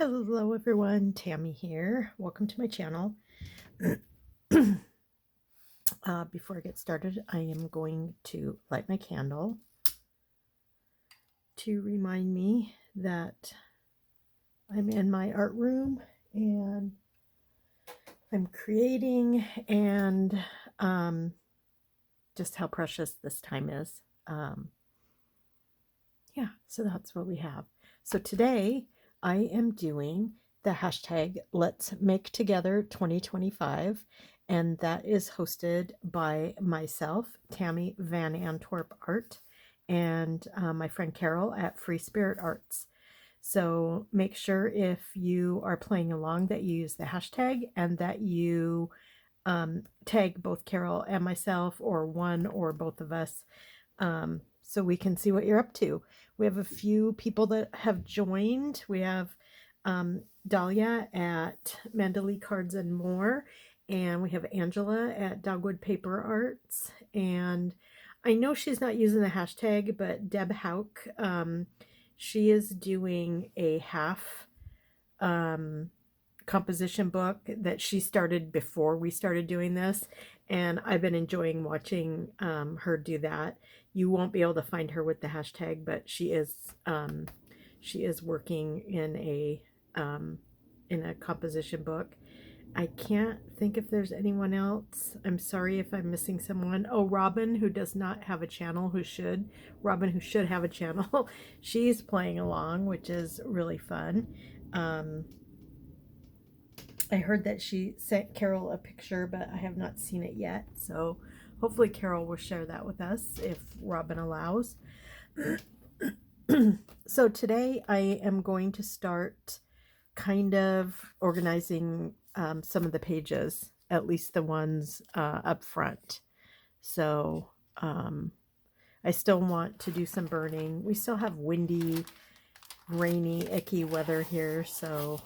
Hello everyone, Tammy here. Welcome to my channel. Before I get started, I am going to light my candle to remind me that I'm in my art room and I'm creating, and just how precious this time is. Yeah, so that's what we have. So today I am doing the hashtag Let's Make Together 2025, and that is hosted by myself, Tammy Van Antwerp Art, and my friend Carol at Free Spirit Arts. So make sure if you are playing along that you use the hashtag and that you tag both Carol and myself, or one or both of us, so we can see what you're up to. We have a few people that have joined. We have Dahlia at Mandalay Cards and More, and we have Angela at Dogwoodpaperarts, and I know she's not using the hashtag, but Deb Hauk, she is doing a half composition book that she started before we started doing this, and I've been enjoying watching her do that. You won't be able to find her with the hashtag, but she is working in a composition book. I can't think if there's anyone else. I'm sorry if I'm missing someone. Oh, Robin, who does not have a channel, who should have a channel. She's playing along, which is really fun. I heard that she sent Carol a picture, but I have not seen it yet. So hopefully Carol will share that with us if Robin allows. So today I am going to start kind of organizing some of the pages, at least the ones up front. So I still want to do some burning. We still have windy, rainy, icky weather here, so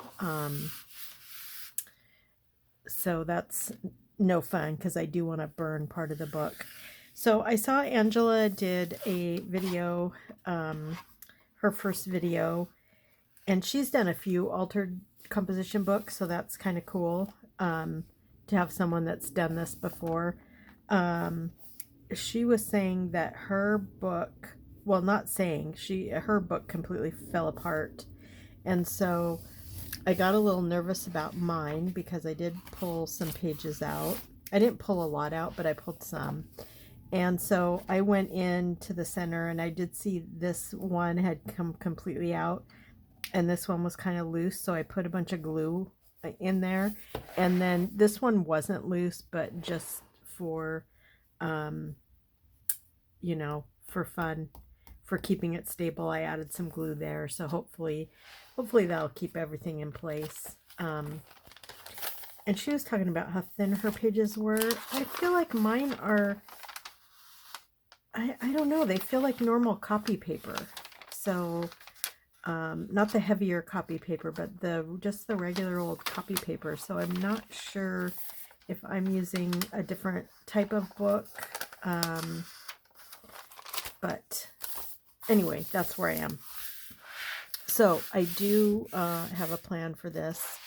that's no fun because I do want to burn part of the book. So I saw Angela did a video, her first video, and she's done a few altered composition books, so that's kind of cool to have someone that's done this before. She was saying that her book, well, not saying, her book completely fell apart, and so I got a little nervous about mine because I did pull some pages out. I didn't pull a lot out, but I pulled some. And so I went into the center and I did see this one had come completely out and this one was kind of loose. So I put a bunch of glue in there. And then this one wasn't loose, but just for, you know, for fun, for keeping it stable, I added some glue there. So hopefully that'll keep everything in place. And she was talking about how thin her pages were. I feel like mine are, I don't know, they feel like normal copy paper. So not the heavier copy paper, but just the regular old copy paper. So I'm not sure if I'm using a different type of book. But anyway, that's where I am. So I do have a plan for this.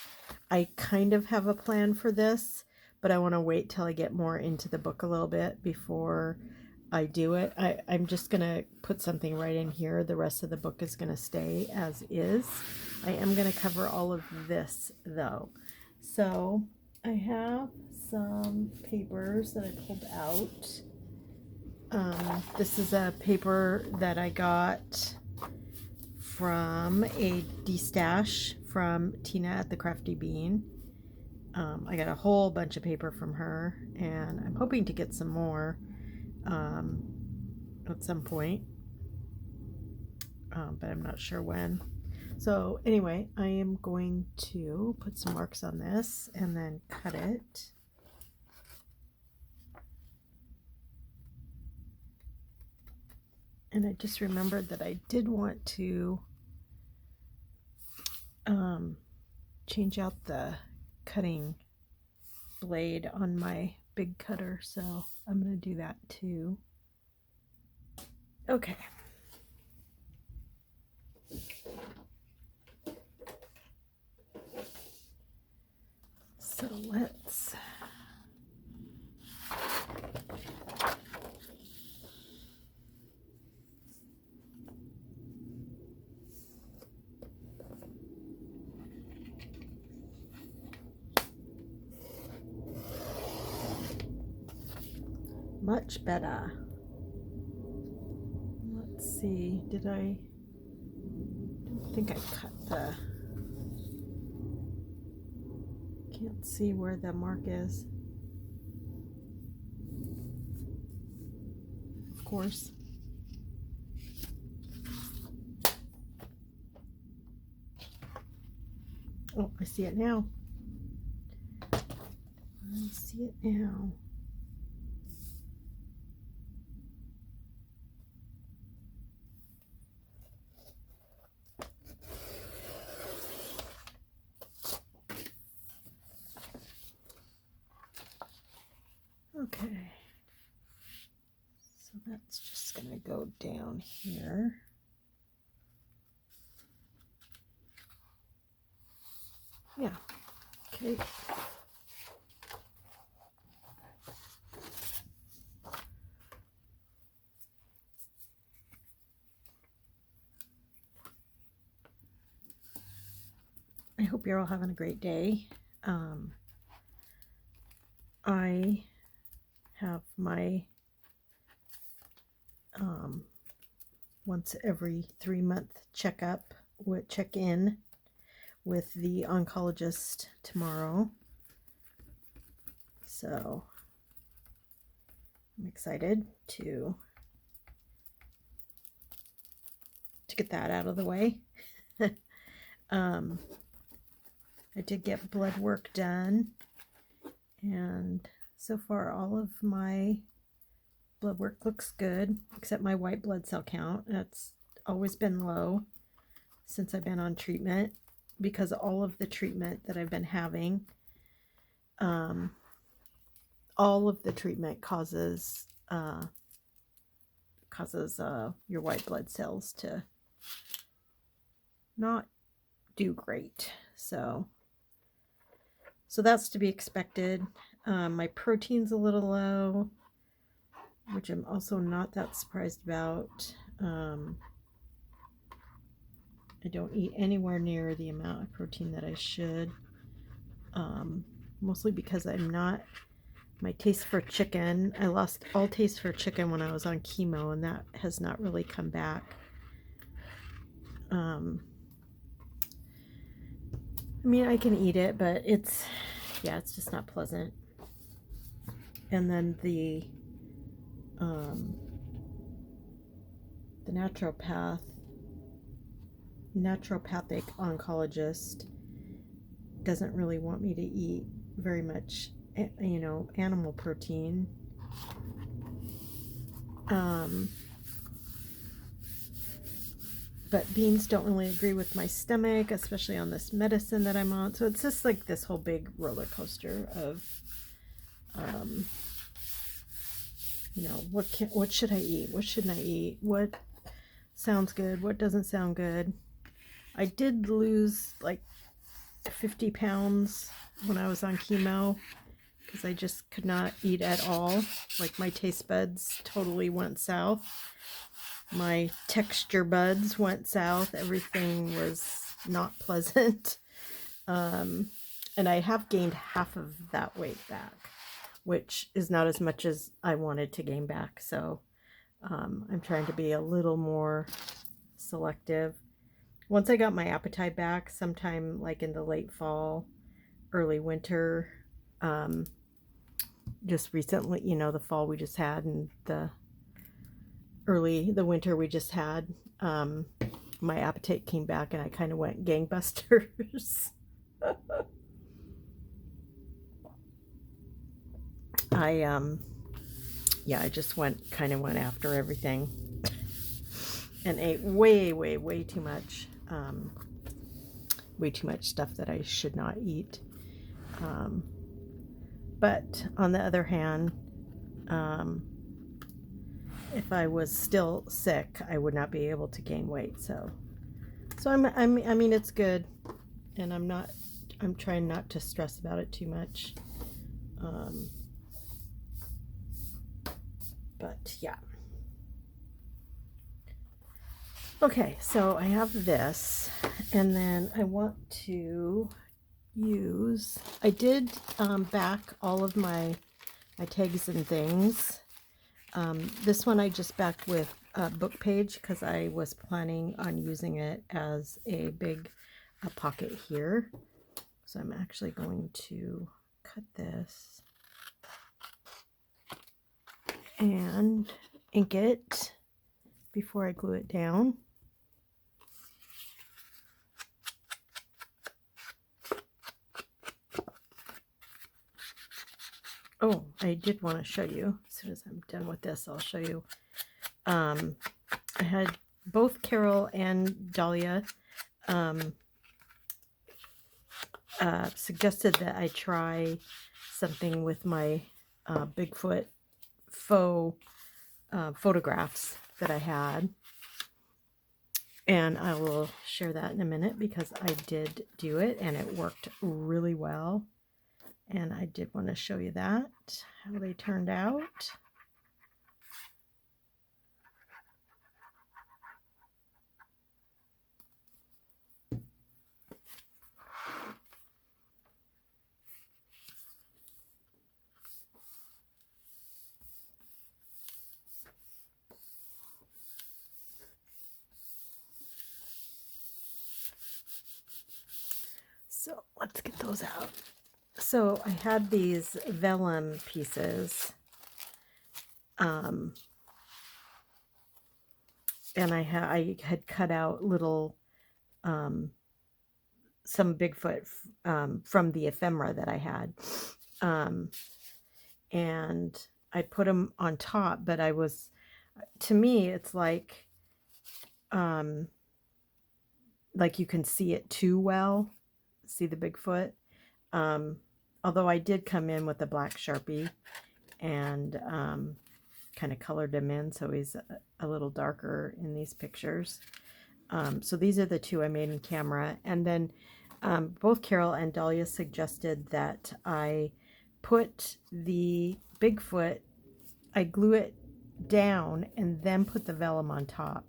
I kind of have a plan for this, but I want to wait till I get more into the book a little bit before I do it. I'm just going to put something right in here. The rest of the book is going to stay as is. I am going to cover all of this though. So I have some papers that I pulled out. This is a paper that I got from a de-stash from Tina at the Crafty Bean. I got a whole bunch of paper from her, and I'm hoping to get some more at some point, but I'm not sure when. So anyway, I am going to put some marks on this and then cut it. And I just remembered that I did want to change out the cutting blade on my big cutter, so I'm going to do that too. Okay. much better. Let's see, I don't think I cut the, can't see where the mark is. Of course. Oh, I see it now. I see it now. Okay. So that's just going to go down here. Yeah. Okay. I hope you're all having a great day. I have my once every 3-month checkup, check-in with the oncologist tomorrow. So I'm excited to get that out of the way. I did get blood work done, and so far all of my blood work looks good, except my white blood cell count. That's always been low since I've been on treatment, because all of the treatment that I've been having, all of the treatment causes your white blood cells to not do great. So that's to be expected. My protein's a little low, which I'm also not that surprised about. I don't eat anywhere near the amount of protein that I should, mostly because my taste for chicken, I lost all taste for chicken when I was on chemo, and that has not really come back. I mean, I can eat it, but it's just not pleasant. And then the naturopathic oncologist doesn't really want me to eat very much, animal protein. But beans don't really agree with my stomach, especially on this medicine that I'm on. So it's just like this whole big roller coaster of, what should I eat? What shouldn't I eat? What sounds good? What doesn't sound good? I did lose like 50 pounds when I was on chemo, because I just could not eat at all. Like, my taste buds totally went south. My texture buds went south. Everything was not pleasant. And I have gained half of that weight back, which is not as much as I wanted to gain back. So I'm trying to be a little more selective. Once I got my appetite back, sometime like in the late fall, early winter, just recently, the fall we just had and the winter we just had, my appetite came back and I kind of went gangbusters. I just went after everything and ate way too much. Way too much stuff that I should not eat. But on the other hand, if I was still sick, I would not be able to gain weight. So I mean, it's good, and I'm trying not to stress about it too much. But yeah. Okay, so I have this, and then I want to I did back all of my tags and things This one I just backed with a book page because I was planning on using it as a big pocket here. So I'm actually going to cut this and ink it before I glue it down. Oh, I did want to show you. As soon as I'm done with this, I'll show you. I had both Carol and Dahlia suggested that I try something with my Bigfoot faux photographs that I had. And I will share that in a minute because I did do it and it worked really well. And I did want to show you that, how they turned out. So let's get those out. So I had these vellum pieces, and I had cut out little some Bigfoot from the ephemera that I had, and I put them on top. But to me, it's like you can see it too well. See the Bigfoot. Although I did come in with a black Sharpie and kind of colored him in so he's a little darker in these pictures. So these are the two I made in camera. And then both Carol and Dahlia suggested that I put the Bigfoot, I glue it down and then put the vellum on top.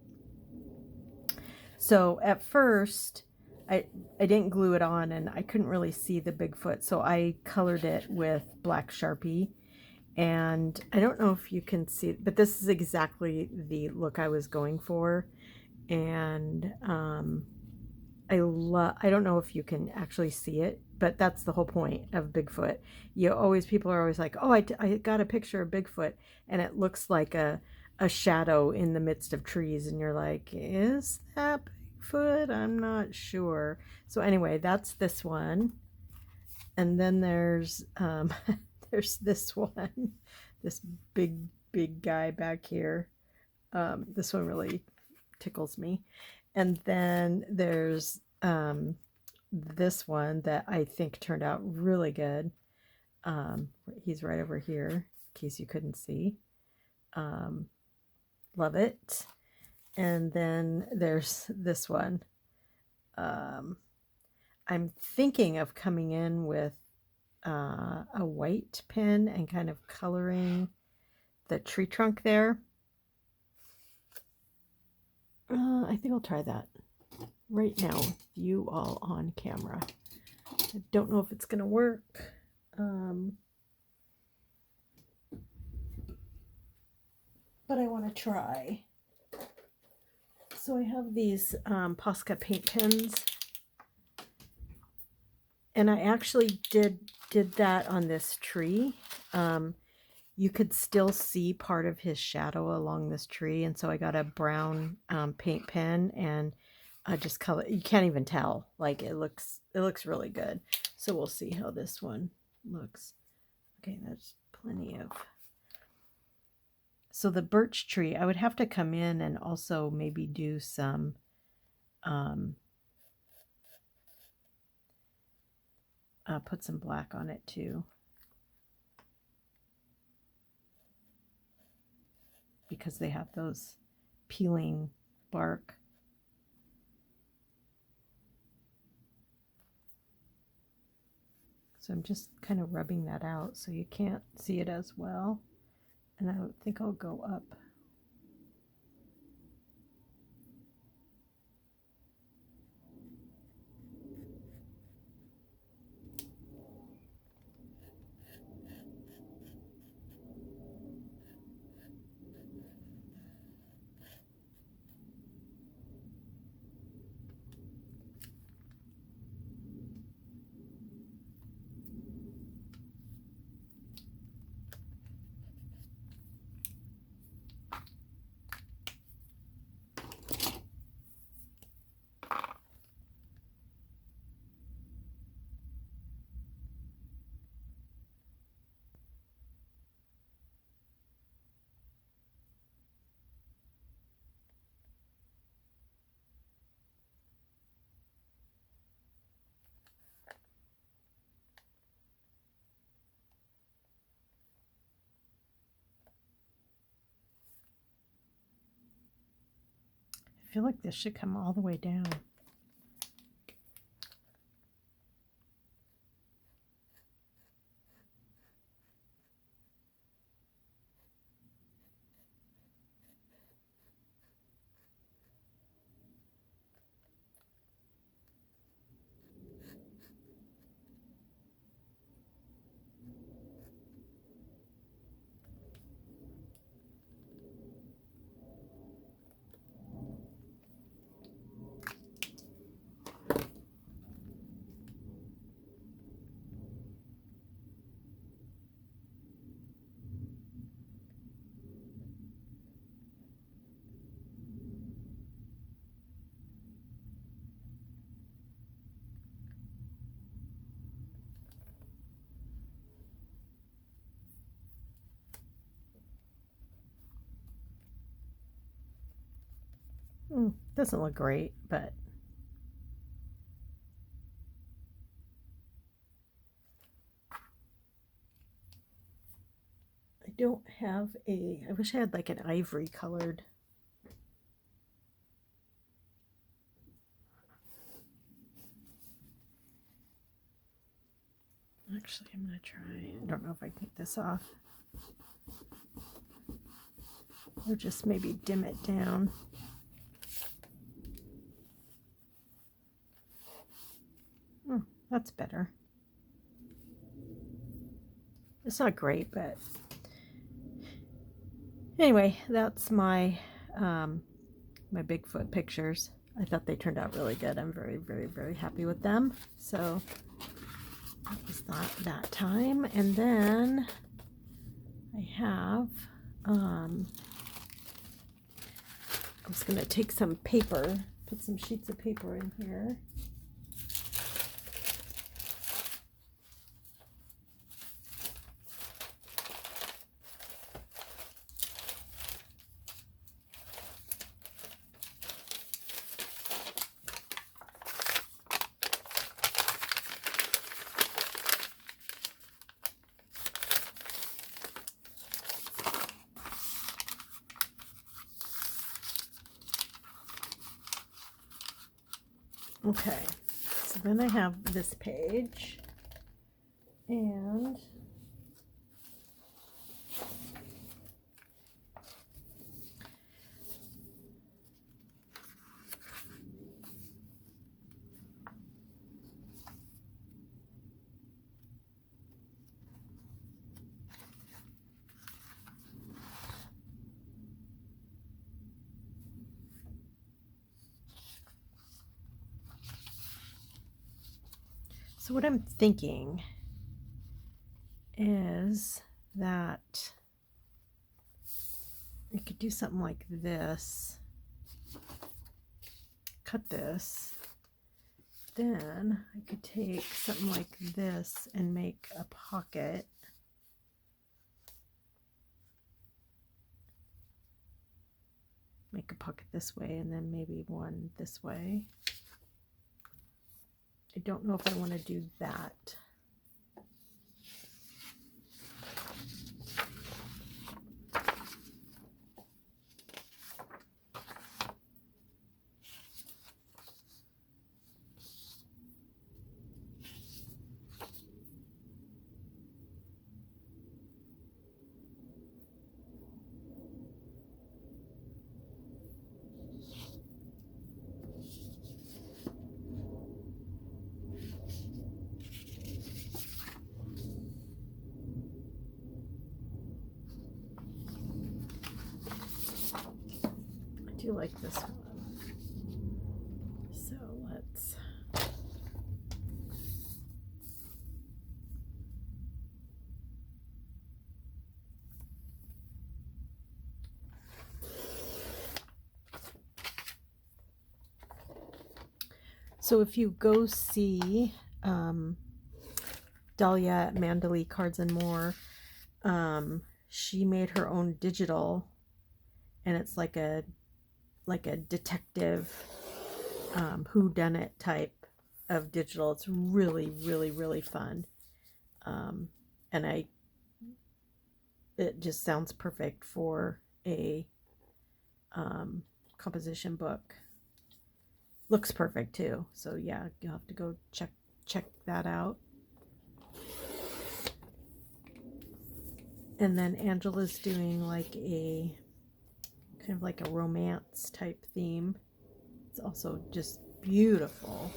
So at first, I didn't glue it on and I couldn't really see the Bigfoot, so I colored it with black Sharpie. And I don't know if you can see, but this is exactly the look I was going for. And I don't know if you can actually see it, but that's the whole point of Bigfoot. People are always like, oh, I got a picture of Bigfoot, and it looks like a shadow in the midst of trees, and you're like, is that Bigfoot? I'm not sure. So anyway, that's this one. And then there's there's this one, this big guy back here. This one really tickles me. And then there's this one that I think turned out really good. He's right over here, in case you couldn't see. Love it. And then there's this one. I'm thinking of coming in with a white pen and kind of coloring the tree trunk there. I think I'll try that right now with you all on camera. I don't know if it's going to work. But I want to try. So I have these Posca paint pens. And I actually did that on this tree. You could still see part of his shadow along this tree, and so I got a brown paint pen and I just color. You can't even tell. Like it looks really good. So we'll see how this one looks. Okay, that's plenty of. So the birch tree, I would have to come in and also maybe do some put some black on it too, because they have those peeling bark. So I'm just kind of rubbing that out so you can't see it as well. And I think I'll go up. feel like this should come all the way down. Doesn't look great, but I don't have I wish I had like an ivory colored. Actually, I'm going to try. I don't know if I can get this off. Or just maybe dim it down. That's better. It's not great, but anyway, that's my my Bigfoot pictures. I thought they turned out really good. I'm very, very, very happy with them. So that was that time. And then I have I was going to take some paper, put some sheets of paper in here. Okay, so then I have this page, and so what I'm thinking is that I could do something like this, cut this, then I could take something like this and make a pocket. Make a pocket this way and then maybe one this way. I don't know if I want to do that. I do like this one. So let's so if you go see Dahlia at Mandalay Cards and More, she made her own digital, and it's like a detective whodunit type of digital. It's really, really, really fun, and it just sounds perfect for a composition book. Looks perfect too. So yeah, you'll have to go check that out. And then Angela's doing like a kind of like a romance type theme. It's also just beautiful.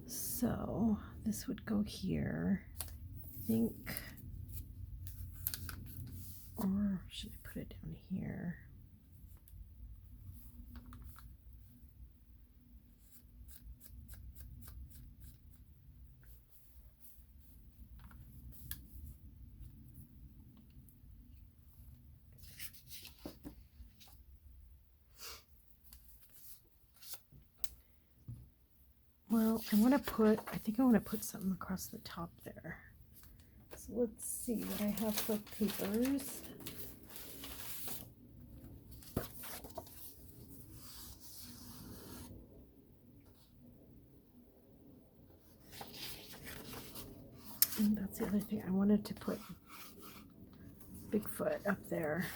So this would go here, I think, or should I put it down here? Well, I think I want to put something across the top there. So let's see what I have for papers. And that's the other thing. I wanted to put Bigfoot up there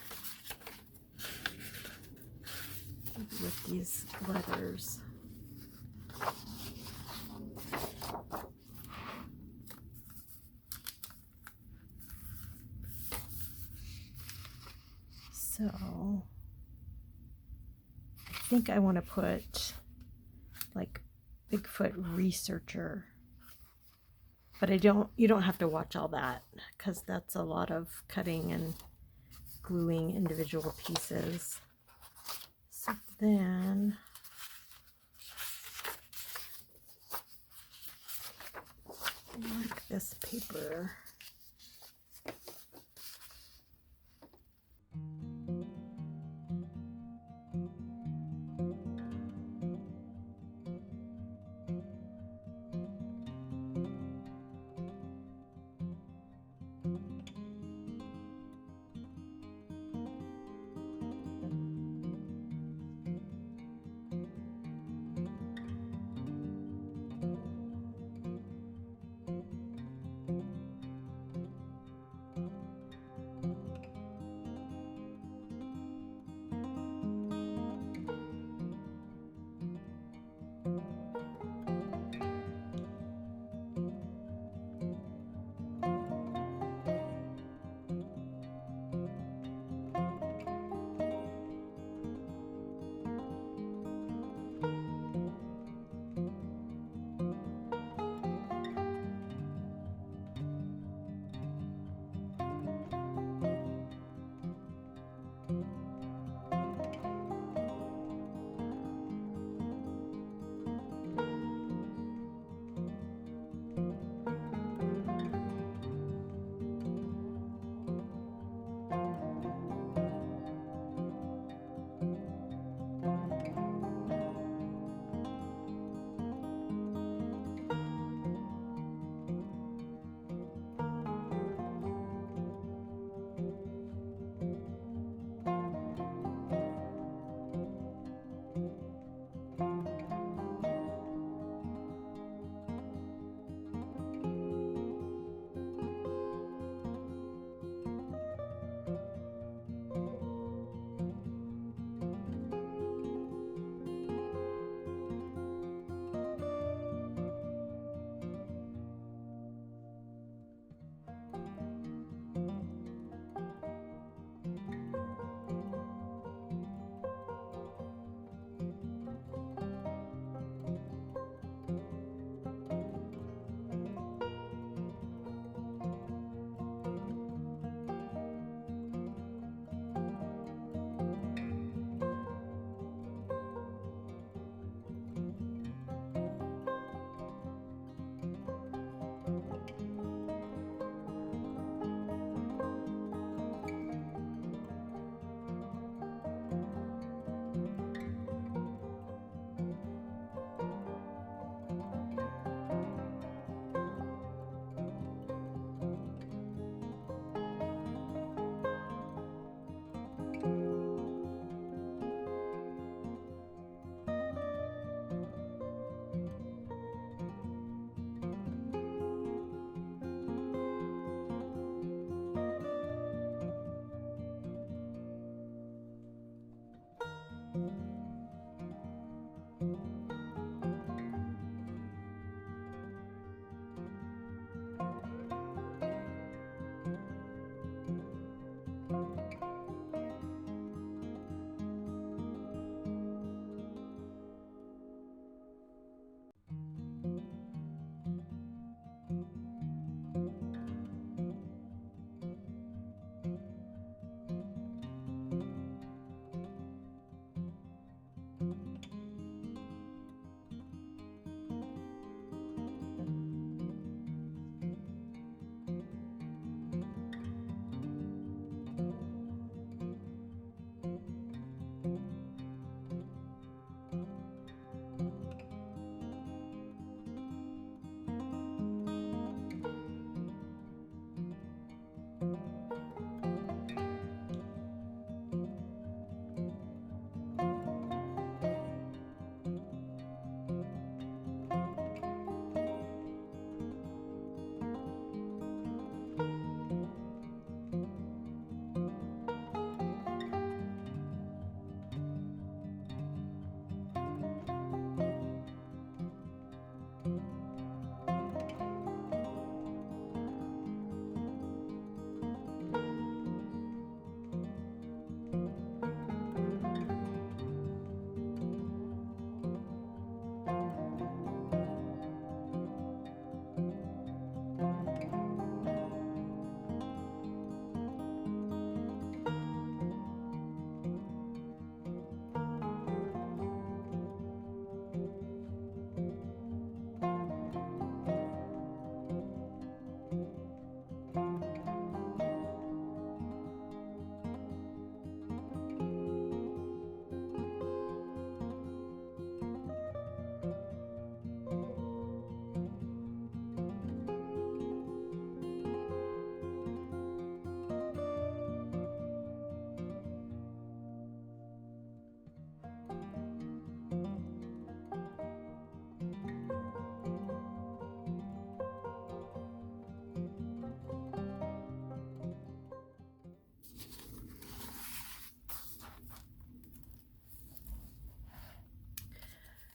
with these letters. So I think I want to put like Bigfoot researcher, but you don't have to watch all that because that's a lot of cutting and gluing individual pieces. So then mark this paper.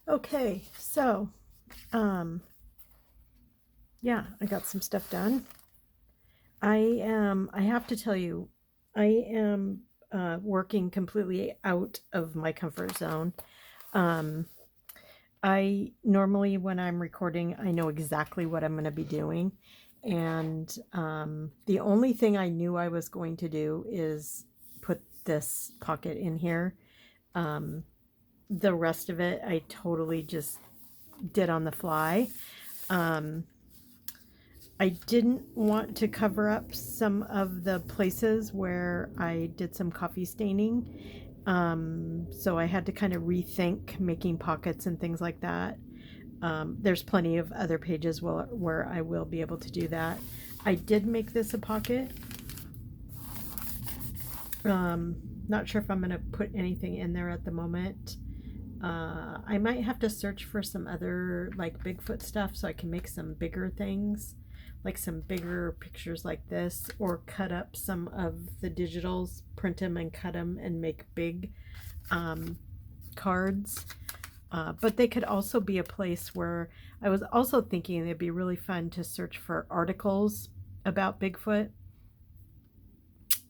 Okay, so yeah, I got some stuff done. I have to tell you, I am working completely out of my comfort zone. Um, I normally, when I'm recording, I know exactly what I'm going to be doing. And the only thing I knew I was going to do is put this pocket in here. Um, the rest of it, I totally just did on the fly. Um, I didn't want to cover up some of the places where I did some coffee staining. So I had to kind of rethink making pockets and things like that. There's plenty of other pages where I will be able to do that. I did make this a pocket. Not sure if I'm going to put anything in there at the moment. I might have to search for some other like Bigfoot stuff so I can make some bigger things, like some bigger pictures like this, or cut up some of the digitals, print them and cut them and make big cards. But they could also be a place where I was also thinking it'd be really fun to search for articles about Bigfoot.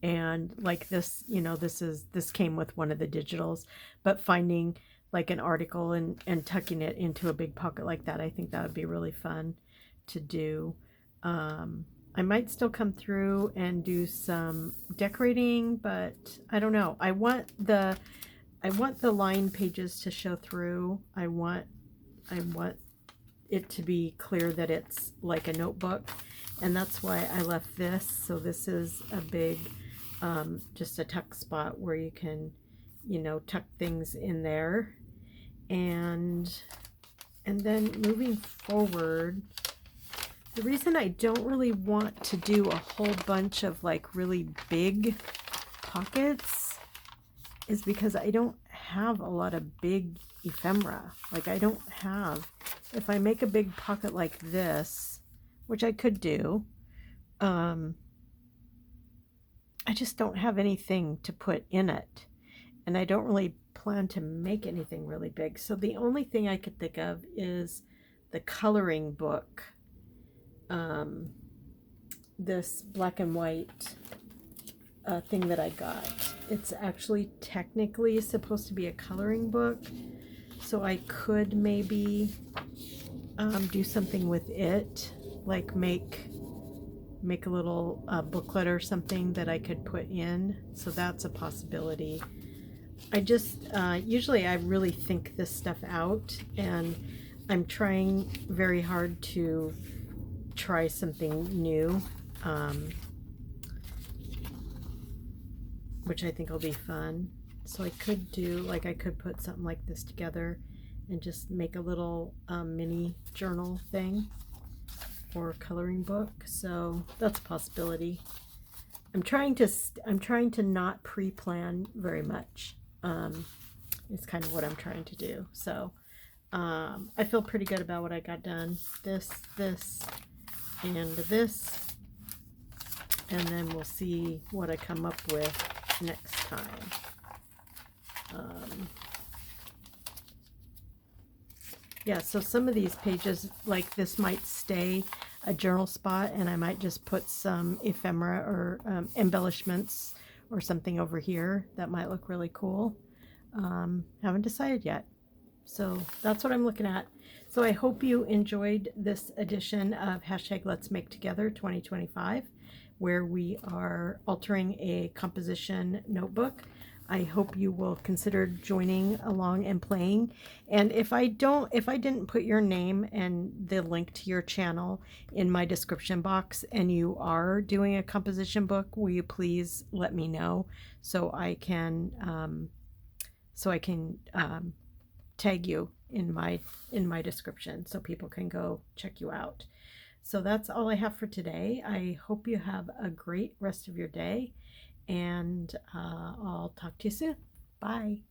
And like this, this came with one of the digitals, but finding like an article and tucking it into a big pocket like that, I think that would be really fun to do. I might still come through and do some decorating, but I don't know. I want the line pages to show through. I want it to be clear that it's like a notebook, and that's why I left this. So this is a big just a tuck spot where you can tuck things in there. And then moving forward, the reason I don't really want to do a whole bunch of like really big pockets is because I don't have a lot of big ephemera. Like I don't have, if I make a big pocket like this, which I could do, I just don't have anything to put in it. And I don't really plan to make anything really big. So the only thing I could think of is the coloring book. This black and white thing that I got. It's actually technically supposed to be a coloring book. So I could maybe do something with it, like make a little booklet or something that I could put in. So that's a possibility. I just usually I really think this stuff out, and I'm trying very hard to try something new, which I think will be fun. So I could do, like, I could put something like this together and just make a little mini journal thing or coloring book. So that's a possibility. I'm trying to not pre-plan very much. It's kind of what I'm trying to do. So I feel pretty good about what I got done. This, and this. And then we'll see what I come up with next time. Yeah, so some of these pages, like this, might stay a journal spot, and I might just put some ephemera or embellishments or something over here that might look really cool. Haven't decided yet. So that's what I'm looking at. So I hope you enjoyed this edition of hashtag Let's Make Together 2025, where we are altering a composition notebook. I hope you will consider joining along and playing. And if I didn't put your name and the link to your channel in my description box, and you are doing a composition book, will you please let me know so I can tag you in my description so people can go check you out. So that's all I have for today. I hope you have a great rest of your day, and I'll talk to you soon. Bye.